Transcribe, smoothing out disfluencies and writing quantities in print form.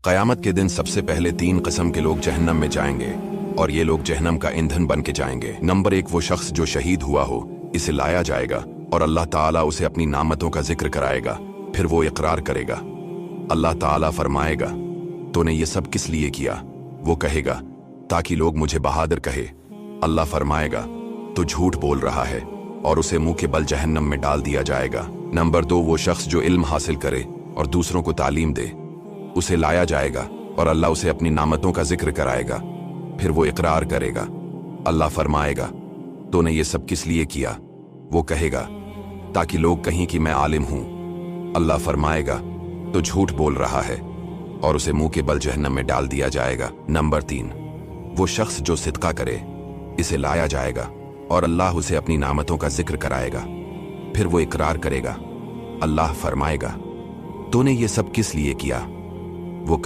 क़यामत के दिन सबसे पहले 3 किस्म के लोग जहन्नम में जाएंगे और ये लोग जहन्नम का ईंधन बन के जाएंगे। नंबर 1, वो शख्स जो शहीद हुआ हो, इसे लाया जाएगा और अल्लाह ताला उसे अपनी नामतों का जिक्र कराएगा। फिर वो इकरार करेगा। अल्लाह ताला फरमाएगा, तूने ये सब किस लिए किया? वो कहेगा, ताकि लोग मुझे बहादुर कहे। अल्लाह फरमाएगा, तो झूठ बोल रहा है, और उसे मुंह के बल जहन्नम में डाल दिया जाएगा। नंबर 2, वो शख्स जो इल्म हासिल करे और दूसरों को तालीम दे, उसे लाया जाएगा और अल्लाह उसे अपनी नामतों का जिक्र कराएगा। फिर वो इकरार करेगा। अल्लाह फरमाएगा, तूने ये सब किस लिए किया? वो कहेगा, ताकि लोग कहें कि मैं आलिम हूं। अल्लाह फरमाएगा, तो झूठ बोल रहा है, और उसे मुंह के बल जहन्नम में डाल दिया जाएगा। नंबर 3, वो शख्स जो सिदका करे, इसे लाया जाएगा और अल्लाह उसे अपनी नामतों का जिक्र कराएगा। फिर वो इकरार करेगा। अल्लाह फरमाएगा, तूने ये सब किस लिए किया? वो